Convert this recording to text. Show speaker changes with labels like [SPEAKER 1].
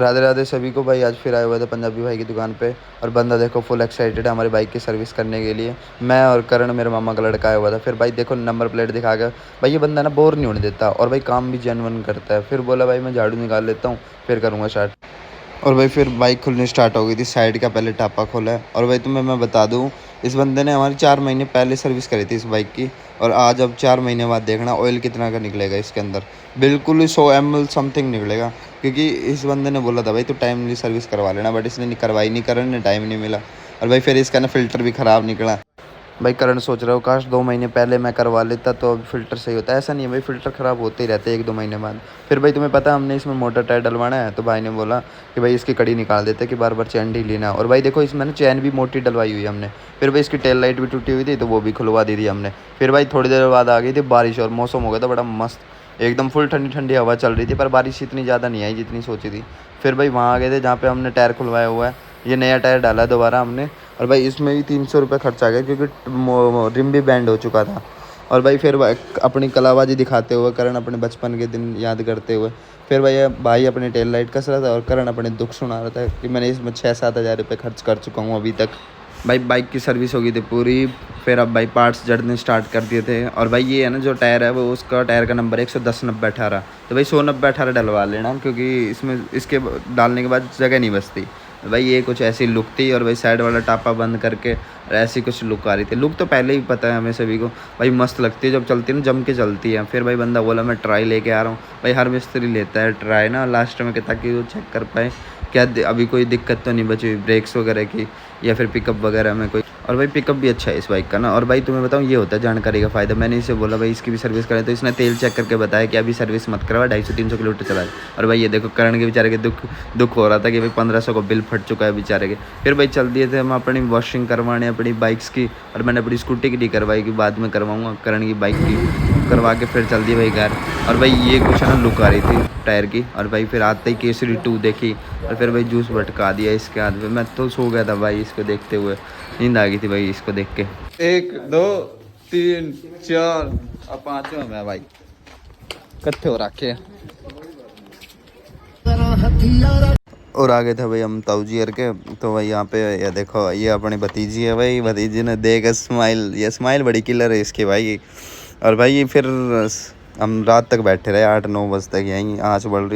[SPEAKER 1] राधे राधे सभी को भाई। आज फिर आए हुए थे पंजाबी भाई की दुकान पे और बंदा देखो फुल एक्साइटेड है हमारी बाइक की सर्विस करने के लिए। मैं और करण मेरे मामा का लड़का आया हुआ था। फिर भाई देखो नंबर प्लेट दिखा के भाई ये बंदा ना बोर नहीं होने देता और भाई काम भी जेन्युइन करता है। फिर बोला भाई मैं झाड़ू निकाल लेता हूँ फिर करूँगा स्टार्ट। और भाई फिर बाइक खुलनी स्टार्ट हो गई थी। साइड का पहले टापा खोला है और भाई तुम्हें मैं बता दूँ इस बंदे ने हमारी 4 महीने पहले सर्विस करी थी इस बाइक की। और आज अब 4 महीने बाद देखना ऑयल कितना का निकलेगा इसके अंदर। बिल्कुल ही 100 ml समथिंग निकलेगा। क्योंकि इस बंदे ने बोला था भाई तो टाइमली सर्विस करवा लेना, बट इसने नहीं करवाई, नहीं करने टाइम नहीं मिला। और भाई फिर इसका ना फ़िल्टर भी ख़राब निकला। भाई करण सोच रहा हो काश 2 महीने पहले मैं करवा लेता तो अब फ़िल्टर सही होता है। ऐसा नहीं है भाई, फ़िल्टर ख़राब होते ही रहते हैं 1-2 महीने बाद। फिर भाई तुम्हें पता है हमने इसमें मोटर टायर डलवाना है तो भाई ने बोला कि भाई इसकी कड़ी निकाल देते कि बार बार चैन ढीली ना। और भाई देखो इसमें ना चैन भी मोटी डलवाई हुई है हमने। फिर भाई इसकी टेल लाइट भी टूटी हुई थी तो वो भी खुलवा दी थी हमने। फिर भाई थोड़ी देर बाद आ गई थी बारिश और मौसम हो गया था बड़ा मस्त, एकदम फुल ठंडी ठंडी हवा चल रही थी। पर बारिश इतनी ज़्यादा नहीं आई जितनी सोची थी। फिर भाई वहाँ आ गए थे जहाँ पे हमने टायर खुलवाया हुआ है। ये नया टायर डाला दोबारा हमने। और भाई इसमें भी 300 रुपये खर्च आ गया क्योंकि रिम भी बैंड हो चुका था। और भाई फिर अपनी कलाबाजी दिखाते हुए करण अपने बचपन के दिन याद करते हुए फिर भाई अपनी टेल लाइट कस रहा था और करण अपने दुख सुना रहा था कि मैंने इसमें 6-7 हज़ार रुपये खर्च कर चुका हूँ अभी तक। भाई बाइक की सर्विस हो गई थी पूरी। फिर अब भाई पार्ट्स जड़ने स्टार्ट कर दिए थे। और भाई ये है ना जो टायर है वो उसका टायर का नंबर 110-90-18। तो भाई 100-90-18 डलवा लेना क्योंकि इसमें इसके डालने के बाद जगह नहीं बचती। भाई ये कुछ ऐसी लुक थी। और भाई साइड वाला टापा बंद करके और ऐसी कुछ लुक आ रही थी। लुक तो पहले ही पता है हमें सभी को भाई मस्त लगती है जब चलती है ना, जम के चलती है। फिर भाई बंदा बोला मैं ट्राई लेके आ रहा हूँ। भाई हर मिस्त्री लेता है ट्राई ना लास्ट में ताकि वो चेक कर पाए क्या अभी कोई दिक्कत तो नहीं बची हुई ब्रेक्स वगैरह की या फिर पिकअप वगैरह में कोई। और भाई पिकअप भी अच्छा है इस बाइक का ना। और भाई तुम्हें बताऊँ ये होता है जानकारी का फ़ायदा। मैंने इसे बोला भाई इसकी भी सर्विस करें तो इसने तेल चेक करके बताया कि अभी सर्विस मत करवा, 250-300 किलोमीटर चला है। और भाई ये देखो करण के बेचारे के दुख हो रहा था कि भाई 1500 का बिल फट चुका है बेचारे के। फिर भाई चल दिए थे हम अपनी वॉशिंग करवाने अपनी बाइक्स की। और मैंने अपनी स्कूटी की नहीं करवाई कि बाद में करवाऊँगा, करण की बाइक की करवा के फिर चल दिए भाई घर। और भाई ये कुछ है ना लुक आ रही थी टायर की। और भाई फिर आते ही केसरी 2 देखी और फिर भाई जूस भटका दिया इसके हाथ में। मैं तो सो गया था भाई इसको देखते हुए, नींद आ गई थी भाई इसको देख के।
[SPEAKER 2] 1 2 3 4 और 5वां मैं भाई इकट्ठे हो रखे।
[SPEAKER 1] और आगे थे भाई हम ताऊजीर के। तो भाई यहाँ पे ये देखो ये अपनी भतीजी है भाई। भतीजी ने देख स्माइल, ये स्माइल बड़ी किलर है इसकी भाई। और भाई फिर हम रात तक बैठे रहे 8-9 बजे तक यहीं आँच बढ़ रही।